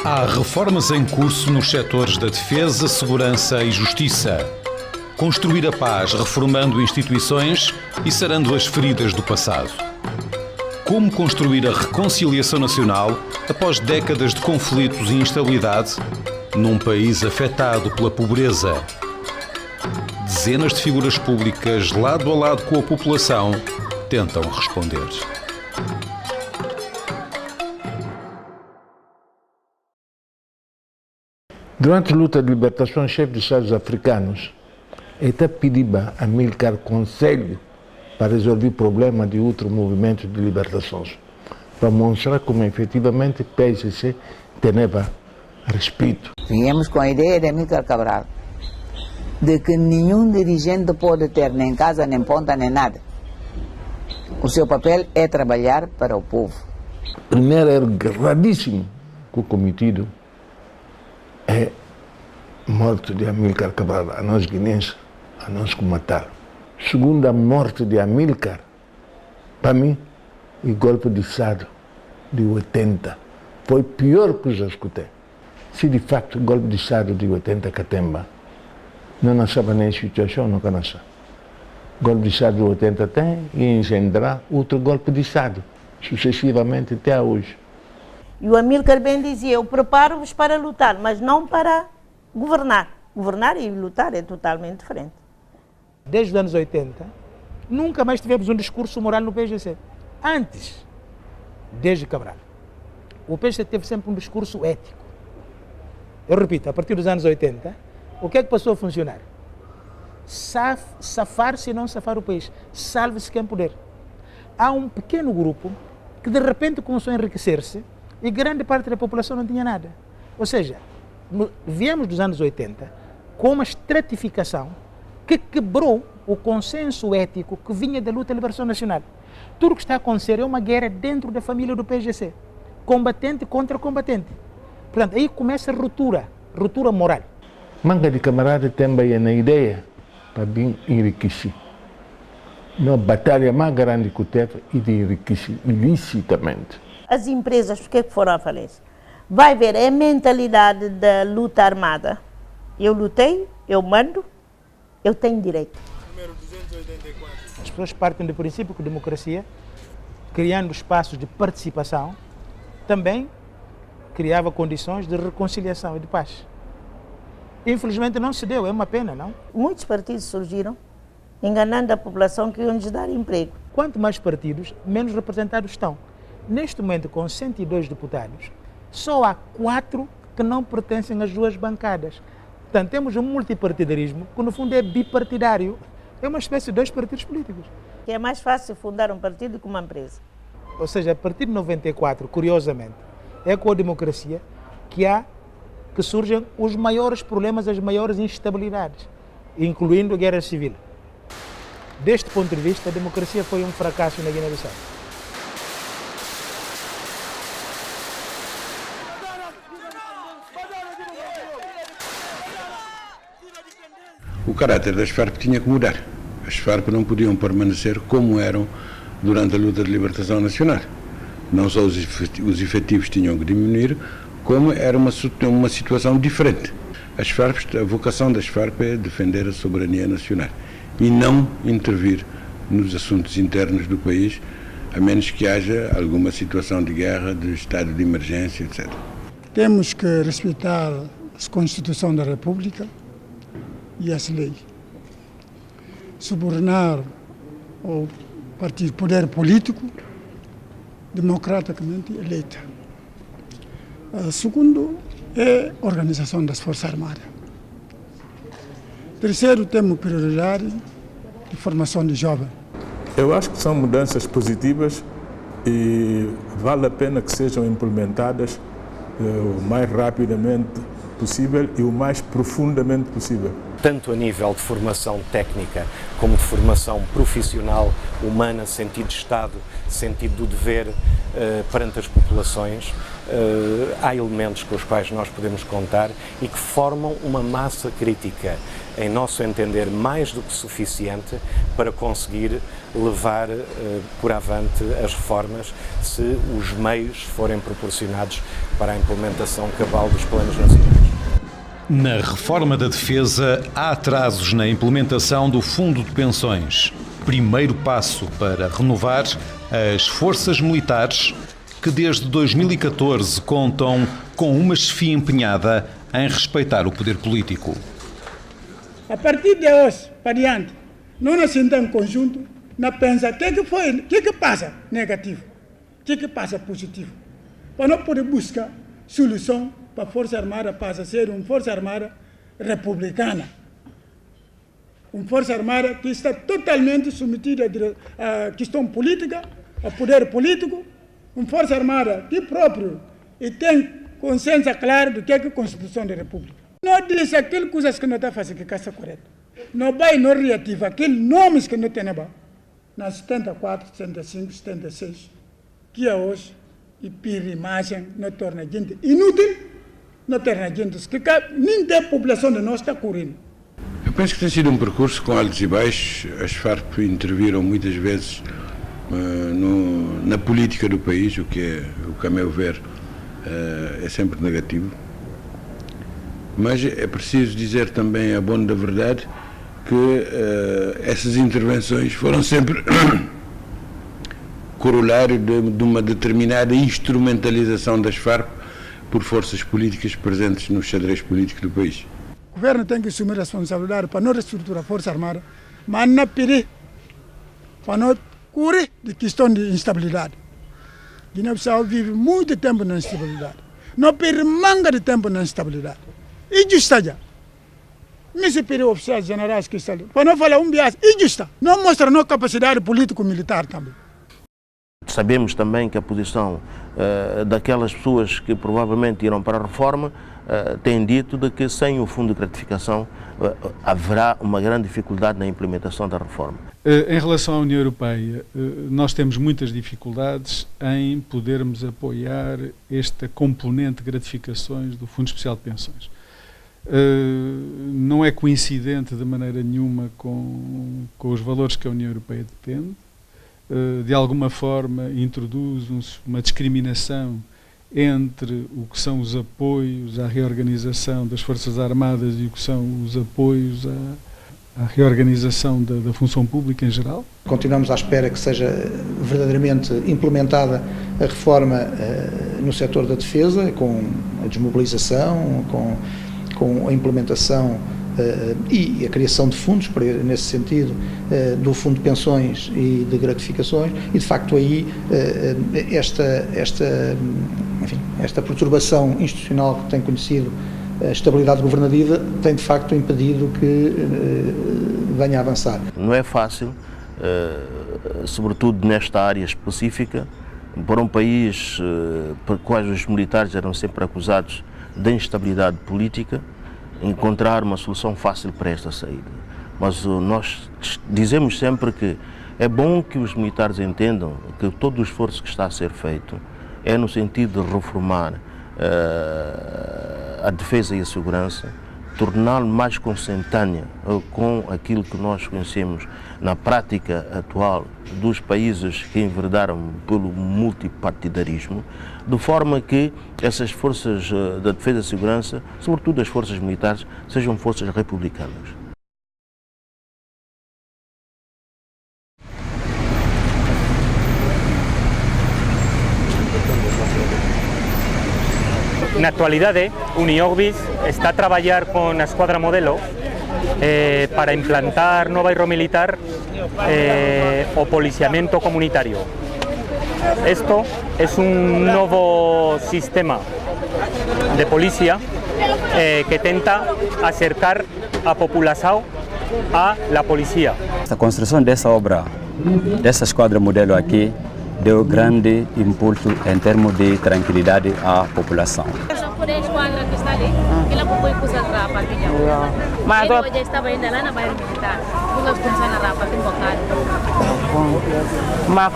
Há reformas em curso nos setores da defesa, segurança e justiça. Construir a paz reformando instituições e sarando as feridas do passado. Como construir a reconciliação nacional após décadas de conflitos e instabilidade num país afetado pela pobreza? Dezenas de figuras públicas, lado a lado com a população, tentam responder. Durante a luta de libertação, o chefe dos Estados africanos até pediu a Amílcar conselho para resolver o problema de outro movimento de libertações, para mostrar como efetivamente o PSC tinha respeito. Viemos com a ideia de Amílcar Cabral, de que nenhum dirigente pode ter nem casa, nem ponta, nem nada. O seu papel é trabalhar para o povo. Primeiro, era gravíssimo que o cometido é a morte de Amílcar Cabral, a nós guineenses, a nós que mataram. Segundo, a morte de Amílcar, para mim, o golpe de Estado de 80 foi pior que eu já escutei. Se de facto o golpe de Estado de 80 Catemba não nasceu nem situação, nunca nasceu. O golpe de Estado de 80 tem e engendrar outro golpe de Estado, sucessivamente até hoje. E o Amílcar bem dizia, eu preparo-vos para lutar, mas não para governar. Governar e lutar é totalmente diferente. Desde os anos 80, nunca mais tivemos um discurso moral no PSC. Antes, desde Cabral, o PSC teve sempre um discurso ético. Eu repito, a partir dos anos 80, o que é que passou a funcionar? Safar-se e não safar o país. Salve-se quem puder. Há um pequeno grupo que de repente começou a enriquecer-se e grande parte da população não tinha nada. Ou seja, viemos dos anos 80 com uma estratificação que quebrou o consenso ético que vinha da luta de liberação nacional. Tudo o que está a acontecer é uma guerra dentro da família do PSC. Combatente contra combatente. Portanto, aí começa a ruptura moral. Manga de camarada também na ideia para vir enriquecer. Uma batalha mais grande que teve e de enriquecer ilicitamente. As empresas, por que foram à falência? Vai ver, é a mentalidade da luta armada. Eu lutei, eu mando, eu tenho direito. As pessoas partem do princípio que a democracia, criando espaços de participação, também criava condições de reconciliação e de paz. Infelizmente não se deu, é uma pena, não? Muitos partidos surgiram enganando a população que iam lhes dar emprego. Quanto mais partidos, menos representados estão. Neste momento, com 102 deputados, só há 4 que não pertencem às duas bancadas. Portanto, temos um multipartidarismo que, no fundo, é bipartidário. É uma espécie de 2 partidos políticos. É mais fácil fundar um partido do que uma empresa. Ou seja, a partir de 94, curiosamente, é com a democracia que surgem os maiores problemas, as maiores instabilidades, incluindo a guerra civil. Deste ponto de vista, a democracia foi um fracasso na Guiné-Bissau. O caráter das Farc tinha que mudar. As Farc não podiam permanecer como eram durante a luta de libertação nacional. Não só os efetivos tinham que diminuir, como era uma situação diferente. As Farc, a vocação das Farc é defender a soberania nacional e não intervir nos assuntos internos do país, a menos que haja alguma situação de guerra, de estado de emergência, etc. Temos que respeitar a Constituição da República e as leis. Subornar o poder político democraticamente eleito. Segundo, é a organização das Forças Armadas. Terceiro, temos prioridade de formação de jovens. Eu acho que são mudanças positivas e vale a pena que sejam implementadas o mais rapidamente possível e o mais profundamente possível. Tanto a nível de formação técnica como de formação profissional, humana, sentido de Estado, sentido do dever perante as populações, há elementos com os quais nós podemos contar e que formam uma massa crítica, em nosso entender, mais do que suficiente para conseguir levar por avante as reformas se os meios forem proporcionados para a implementação cabal dos planos nacionais. Na reforma da defesa, há atrasos na implementação do Fundo de Pensões. Primeiro passo para renovar as forças militares que desde 2014 contam com uma chefia empenhada em respeitar o poder político. A partir de hoje, para diante, não nos sentamos em conjunto, não pensa o que passa negativo, o que passa positivo, para não poder buscar solução para a Força Armada passar a ser uma Força Armada republicana. Uma Força Armada que está totalmente submetida à questão política, ao poder político, uma Força Armada que próprio e tem consciência clara do que é a Constituição da República. Não diz aquelas coisas que não está fazendo que está correto. Não vai não reativa aqueles nomes que não tem na 74, 75, 76, que é hoje e pira imagem, não torna a gente inútil, não torna a gente que nem a população de nós está correndo. Eu penso que tem sido um percurso com altos e baixos. As Farc interviram muitas vezes na política do país, o que a meu ver é sempre negativo. Mas é preciso dizer também, a bom da verdade, que essas intervenções foram sempre corolário de uma determinada instrumentalização das Farc por forças políticas presentes no xadrez político do país. O governo tem que assumir a responsabilidade para não reestruturar a Força Armada, mas não pedir, para não curar de questão de instabilidade. Guiné-Bissau vive muito tempo na instabilidade. Não perde manga de tempo na instabilidade. E justa já. Nesse período oficiais generais que estão ali. Para não falar bias, e justa. Não mostra nossa capacidade político-militar também. Sabemos também que a posição daquelas pessoas que provavelmente irão para a reforma tem dito de que sem o fundo de gratificação haverá uma grande dificuldade na implementação da reforma. Em relação à União Europeia, nós temos muitas dificuldades em podermos apoiar esta componente de gratificações do Fundo Especial de Pensões. Não é coincidente de maneira nenhuma com os valores que a União Europeia pretende. De alguma forma introduz uma discriminação entre o que são os apoios à reorganização das Forças Armadas e o que são os apoios à reorganização da função pública em geral. Continuamos à espera que seja verdadeiramente implementada a reforma no setor da defesa, com a desmobilização, com a implementação e a criação de fundos, nesse sentido, do Fundo de Pensões e de gratificações, e de facto aí esta perturbação institucional que tem conhecido a estabilidade governativa tem de facto impedido que venha a avançar. Não é fácil, sobretudo nesta área específica, para um país por quais os militares eram sempre acusados de instabilidade política, encontrar uma solução fácil para esta saída. Mas nós dizemos sempre que é bom que os militares entendam que todo o esforço que está a ser feito é no sentido de reformar a defesa e a segurança, torná-la mais consentânea com aquilo que nós conhecemos na prática atual dos países que enverdaram pelo multipartidarismo, de forma que essas forças da defesa e segurança, sobretudo as forças militares, sejam forças republicanas. Na actualidade, Uniogbis está a trabalhar com a Esquadra Modelo para implantar no bairro militar o policiamento comunitario. Esto es un nuevo sistema de policía que tenta acercar a população a la policía. A construção dessa obra, dessa Esquadra Modelo aqui, deu grande impulso em termos de tranquilidade à população. Mas hoje estava ainda lá na bairro militar, porque funciona lá para invocar. Mas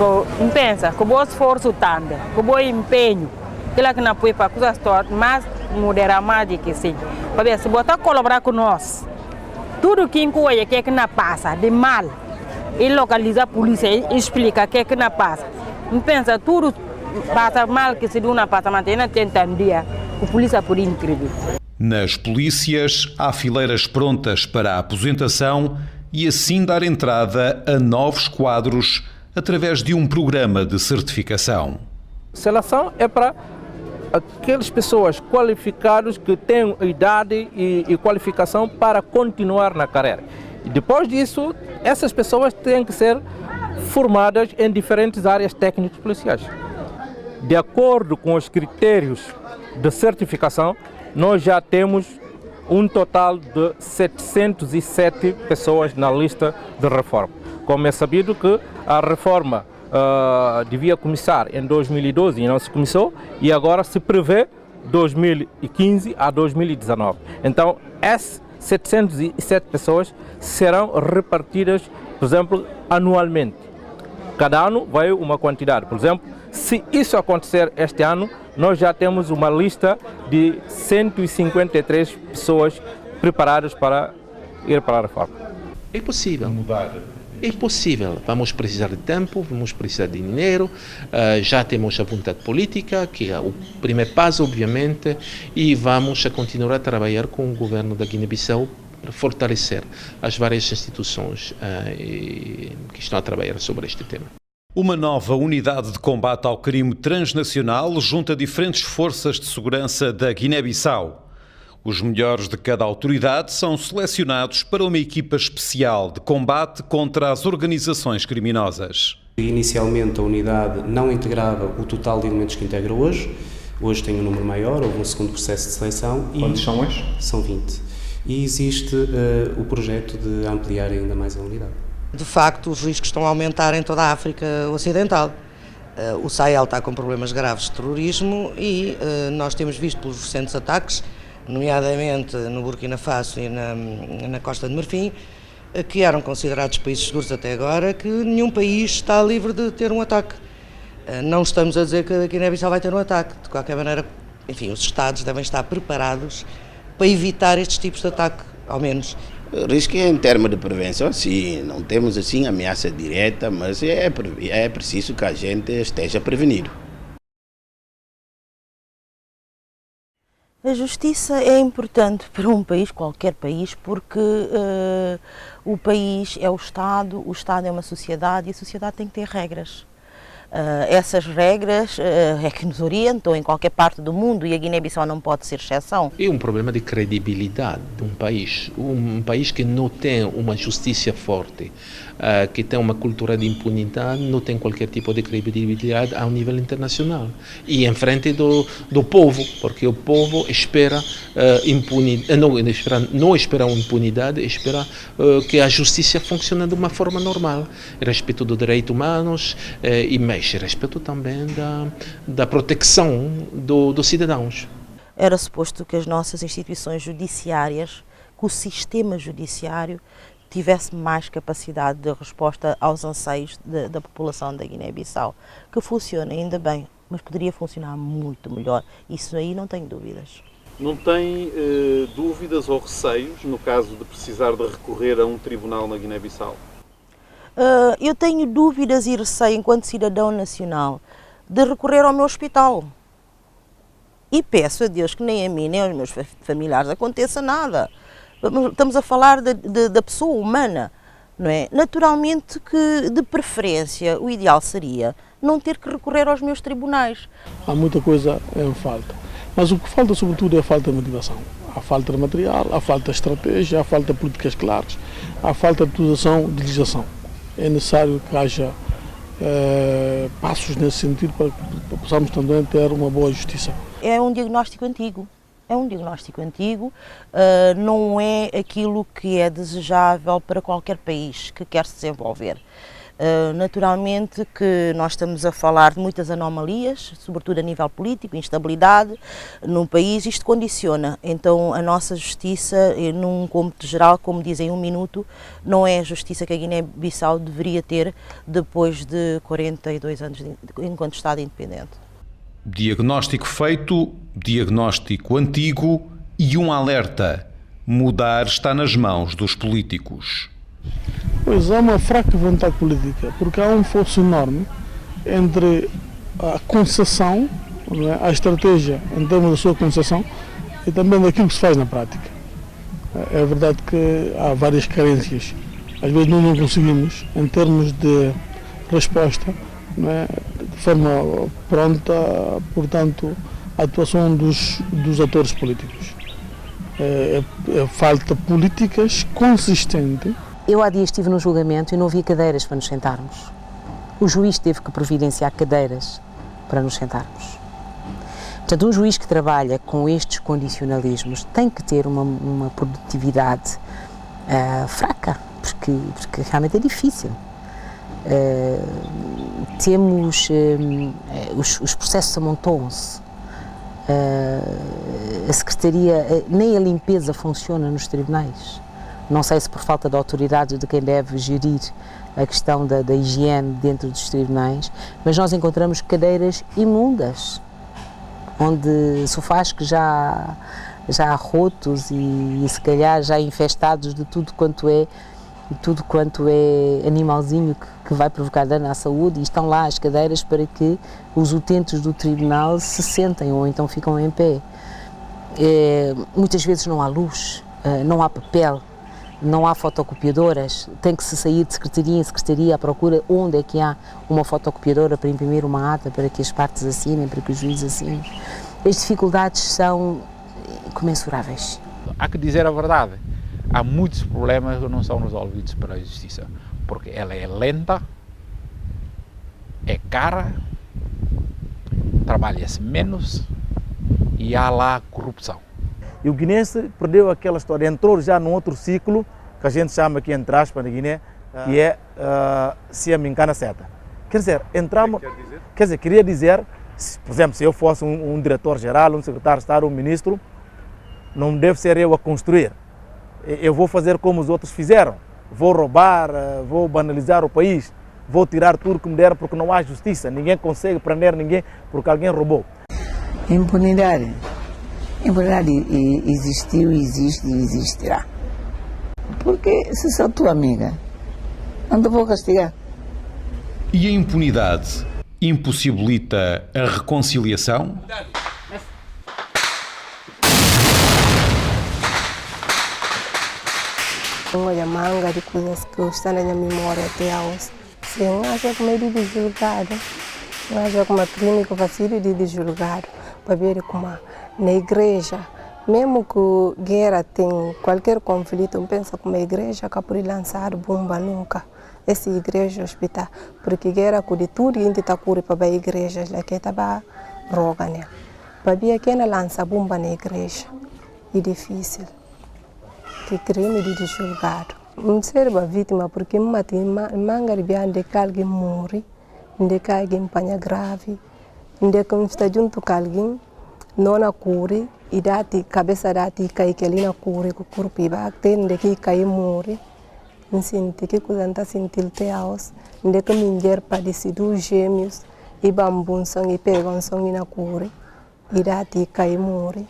pensa, com o bom esforço tanto, com o bom empenho aquilo que não põe para coisa história, mas moderar mais de que sim. Para ver, se botar colaborar com nós, tudo que inclui que é que não passa de mal, e localizar a polícia e explica o que é que não passa. Não pensa, tudo passa mal que se não passa, mas não tem dia, a polícia por incrível. Nas polícias, há fileiras prontas para a aposentação e assim dar entrada a novos quadros através de um programa de certificação. Seleção é para aquelas pessoas qualificadas que têm idade e qualificação para continuar na carreira. E depois disso, essas pessoas têm que ser formadas em diferentes áreas técnicas policiais. De acordo com os critérios de certificação, nós já temos um total de 707 pessoas na lista de reforma. Como é sabido que a reforma devia começar em 2012 e não se começou, e agora se prevê 2015 a 2019. Então, essas 707 pessoas serão repartidas, por exemplo, anualmente. Cada ano vai uma quantidade. Por exemplo, se isso acontecer este ano, nós já temos uma lista de 153 pessoas preparadas para ir para a reforma. É possível mudar. É possível. Vamos precisar de tempo, vamos precisar de dinheiro, já temos a vontade política, que é o primeiro passo, obviamente, e vamos a continuar a trabalhar com o governo da Guiné-Bissau para fortalecer as várias instituições que estão a trabalhar sobre este tema. Uma nova unidade de combate ao crime transnacional junta diferentes forças de segurança da Guiné-Bissau. Os melhores de cada autoridade são selecionados para uma equipa especial de combate contra as organizações criminosas. Inicialmente a unidade não integrava o total de elementos que integra hoje. Hoje tem um número maior, houve um segundo processo de seleção. Quantos são hoje? São 20. E existe o projeto de ampliar ainda mais a unidade. De facto, os riscos estão a aumentar em toda a África Ocidental. O Sahel está com problemas graves de terrorismo e nós temos visto pelos recentes ataques, nomeadamente no Burkina Faso e na Costa de Marfim, que eram considerados países seguros até agora, que nenhum país está livre de ter um ataque. Não estamos a dizer que a Guiné-Bissau vai ter um ataque. De qualquer maneira, enfim, os Estados devem estar preparados para evitar estes tipos de ataque, ao menos. O risco é em termos de prevenção, sim, não temos assim ameaça direta, mas é preciso que a gente esteja prevenido. A justiça é importante para um país, qualquer país, porque o país é o Estado é uma sociedade e a sociedade tem que ter regras. Essas regras é que nos orientam em qualquer parte do mundo e a Guiné-Bissau não pode ser exceção. É um problema de credibilidade de um país que não tem uma justiça forte, que tem uma cultura de impunidade, não tem qualquer tipo de credibilidade ao nível internacional e em frente do povo, porque o povo espera impunidade, não espera uma impunidade, espera que a justiça funcione de uma forma normal, respeito dos direitos humanos e mais respeito também da proteção dos cidadãos. Era suposto que as nossas instituições judiciárias, que o sistema judiciário tivesse mais capacidade de resposta aos anseios da população da Guiné-Bissau, que funciona ainda bem, mas poderia funcionar muito melhor. Isso aí não tenho dúvidas. Não tem dúvidas ou receios no caso de precisar de recorrer a um tribunal na Guiné-Bissau? Eu tenho dúvidas e receio, enquanto cidadão nacional, de recorrer ao meu hospital. E peço a Deus que nem a mim, nem aos meus familiares aconteça nada. Estamos a falar da pessoa humana, não é? Naturalmente que, de preferência, o ideal seria não ter que recorrer aos meus tribunais. Há muita coisa em falta, mas o que falta sobretudo é a falta de motivação. Há falta de material, há falta de estratégia, há falta de políticas claras, há falta de atuação de legislação. É necessário que haja passos nesse sentido para que possamos também ter uma boa justiça. É um diagnóstico antigo. É um diagnóstico antigo, não é aquilo que é desejável para qualquer país que quer se desenvolver. Naturalmente que nós estamos a falar de muitas anomalias, sobretudo a nível político, instabilidade no país, isto condiciona. Então a nossa justiça, num cômputo geral, como dizem, 1 minuto, não é a justiça que a Guiné-Bissau deveria ter depois de 42 anos enquanto Estado independente. Diagnóstico feito, diagnóstico antigo e um alerta. Mudar está nas mãos dos políticos. Pois há uma fraca vontade política, porque há um fosso enorme entre a concessão, a estratégia em termos da sua concessão e também daquilo que se faz na prática. É verdade que há várias carências. Às vezes nós não conseguimos, em termos de resposta, de forma pronta, portanto, a atuação dos atores políticos. Falta políticas consistentes. Eu há dias estive no julgamento e não havia cadeiras para nos sentarmos. O juiz teve que providenciar cadeiras para nos sentarmos. Portanto, um juiz que trabalha com estes condicionalismos tem que ter uma produtividade fraca, porque realmente é difícil. Temos os processos amontoam-se. A Secretaria, nem a limpeza funciona nos tribunais. Não sei se por falta de autoridade de quem deve gerir a questão da higiene dentro dos tribunais, mas nós encontramos cadeiras imundas, onde sofás que já rotos e se calhar já infestados de tudo quanto é animalzinho que vai provocar dano à saúde, e estão lá as cadeiras para que os utentes do tribunal se sentem ou então ficam em pé. Muitas vezes não há luz, não há papel, não há fotocopiadoras, tem que se sair de secretaria em secretaria à procura onde é que há uma fotocopiadora para imprimir uma ata, para que as partes assinem, para que os juízes assinem. As dificuldades são comensuráveis. Há que dizer a verdade, há muitos problemas que não são resolvidos pela justiça, porque ela é lenta, é cara, trabalha-se menos e há lá corrupção. E o guinense perdeu aquela história, entrou já num outro ciclo, que a gente chama aqui entre aspas na Guiné, que é se a me engana seta. Quer dizer, entramos... Quer dizer, queria dizer, por exemplo, se eu fosse um diretor-geral, um secretário de Estado, um ministro, não deve ser eu a construir. Eu vou fazer como os outros fizeram. Vou roubar, vou banalizar o país, vou tirar tudo que me der porque não há justiça. Ninguém consegue prender ninguém porque alguém roubou. Impunidade. Impunidade existiu, existe e existirá. Porque se sou tua amiga, não te vou castigar. E a impunidade impossibilita a reconciliação? Olha, manga de coisas que estão na minha memória até hoje. Sim, acho que meio de julgado. Acho que uma clínica vacilo de julgado. Para ver como na igreja, mesmo que guerra tem qualquer conflito, eu penso que uma igreja que pode lançar bomba nunca. Essa igreja hospital, porque guerra com de tudo, a gente está curando para a igreja, lá que está roga, né? Para ver quem lança bomba na igreja, é difícil. Que crime de julgado. Não serve a vítima porque manga de bem de alguém morre, de alguém panha grave, de que está junto com alguém, não na cura, e dá-te cabeça dá-te cai que ali na cura, que o corpo vai ter de que cai morre. Não sente que coisa não sentir até hoje, de que mulher padece dos gêmeos e bambum sangue e pegam sangue na cura, e dá-te cai morre,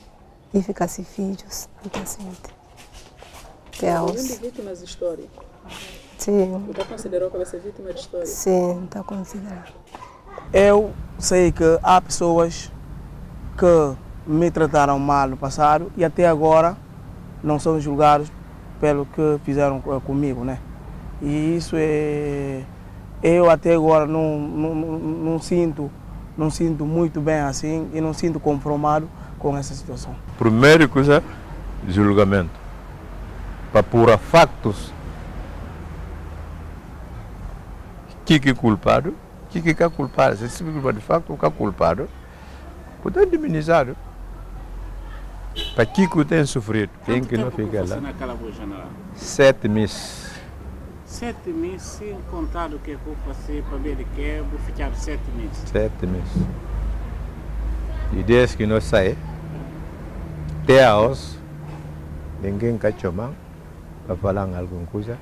e fica-se filhos, não sente. De vítimas de história? Sim. Você considerou que vai ser vítima de história? Sim, está considerando. Eu sei que há pessoas que me trataram mal no passado e até agora não são julgados pelo que fizeram comigo, né? E isso é... Eu até agora não sinto muito bem assim e não sinto conformado com essa situação. Primeira coisa, julgamento. Para pôr factos. Quem é culpado? Quem é culpado? Se é culpado de facto, o que é culpado? Pode indemnizar. Para quem tem sofrido, quem que não fica lá? 7 meses. 7 meses, sem contar o que eu vou fazer para ver que é, vou ficar 7 meses. 7 meses. E desde que nós saímos, até a hoje, ninguém cachou mão para falar alguma coisa.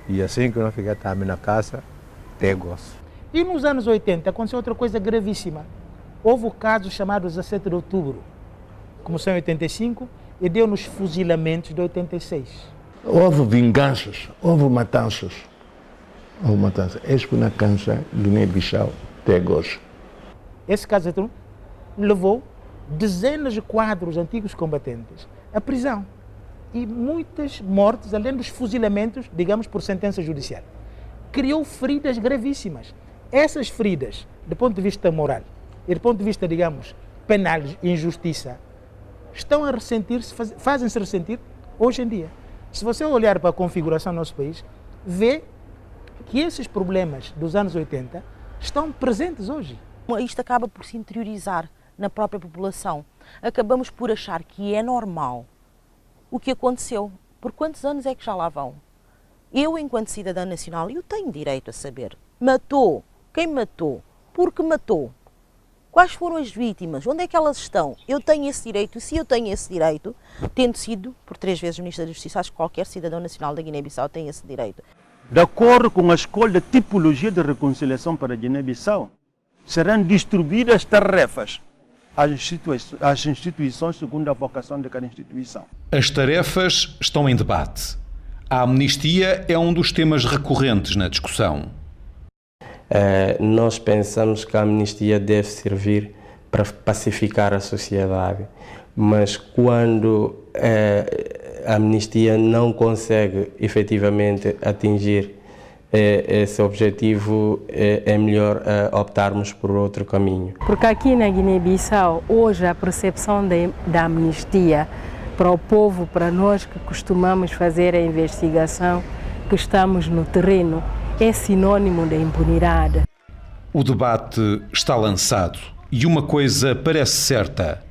E assim que nós ficamos na casa, até gosto. E nos anos 80 aconteceu outra coisa gravíssima. Houve o caso chamado 17 de outubro, começou em 85 e deu nos fuzilamentos de 86. Houve vinganças, houve matanças. Houve matanças. Isso na cansa Guiné-Bissau até hoje. Esse caso levou dezenas de quadros antigos combatentes à prisão. E muitas mortes, além dos fuzilamentos, digamos, por sentença judicial. Criou feridas gravíssimas. Essas feridas, do ponto de vista moral e do ponto de vista, digamos, penal, injustiça, estão a ressentir-se, fazem-se ressentir hoje em dia. Se você olhar para a configuração do nosso país, vê que esses problemas dos anos 80 estão presentes hoje. Isto acaba por se interiorizar na própria população. Acabamos por achar que é normal o que aconteceu. Por quantos anos é que já lá vão? Eu, enquanto cidadã nacional, eu tenho direito a saber. Matou. Quem matou? Por que matou? Quais foram as vítimas? Onde é que elas estão? Eu tenho esse direito. Se eu tenho esse direito, tendo sido por 3 vezes Ministra da Justiça, acho que qualquer cidadão nacional da Guiné-Bissau tem esse direito. De acordo com a escolha de tipologia de reconciliação para a Guiné-Bissau, serão distribuídas tarefas às instituições segundo a vocação de cada instituição. As tarefas estão em debate. A amnistia é um dos temas recorrentes na discussão. Nós pensamos que a amnistia deve servir para pacificar a sociedade, mas quando a amnistia não consegue efetivamente atingir esse objetivo, é melhor optarmos por outro caminho. Porque aqui na Guiné-Bissau, hoje a percepção da amnistia para o povo, para nós que costumamos fazer a investigação, que estamos no terreno, é sinônimo de impunidade. O debate está lançado e uma coisa parece certa: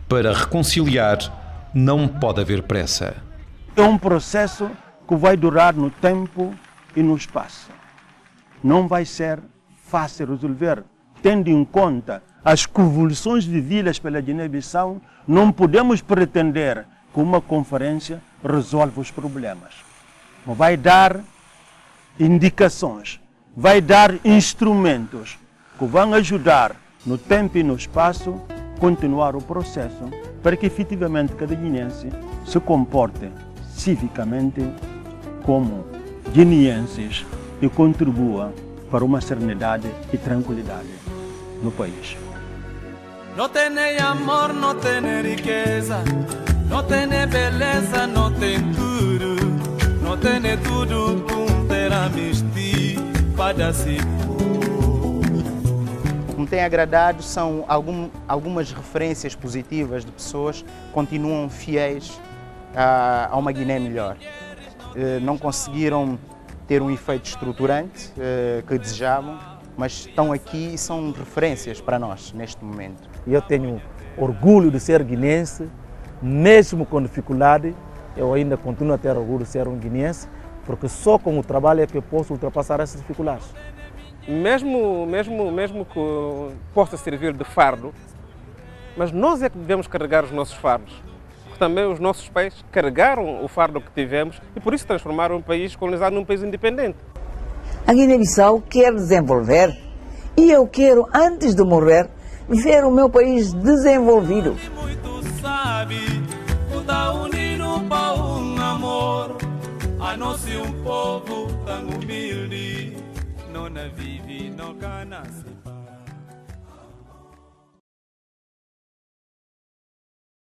para reconciliar não pode haver pressa. É um processo que vai durar no tempo e no espaço. Não vai ser fácil resolver, tendo em conta as convulsões vividas pela Guiné-Bissau. Não podemos pretender que uma conferência resolva os problemas. Vai dar indicações, vai dar instrumentos que vão ajudar no tempo e no espaço continuar o processo para que efetivamente cada guineense se comporte civicamente como guineenses e contribua para uma serenidade e tranquilidade no país. Não tem amor, não tem riqueza, não tem beleza, não tem tudo, não tem tudo com ter amnistia para se O que me tem agradado são algumas referências positivas de pessoas que continuam fiéis a uma Guiné melhor. Não conseguiram ter um efeito estruturante que desejavam, mas estão aqui e são referências para nós neste momento. Eu tenho orgulho de ser guinense, mesmo com dificuldade, eu ainda continuo a ter orgulho de ser um guinense, porque só com o trabalho é que eu posso ultrapassar essas dificuldades. Mesmo que possa servir de fardo, mas nós é que devemos carregar os nossos fardos. Porque também os nossos pais carregaram o fardo que tivemos e por isso transformaram um país colonizado num país independente. A Guiné-Bissau quer desenvolver e eu quero, antes de morrer, ver o meu país desenvolvido. Sabe, o da unido para um amor, a nós um povo tão humilde, não vive, não cansa.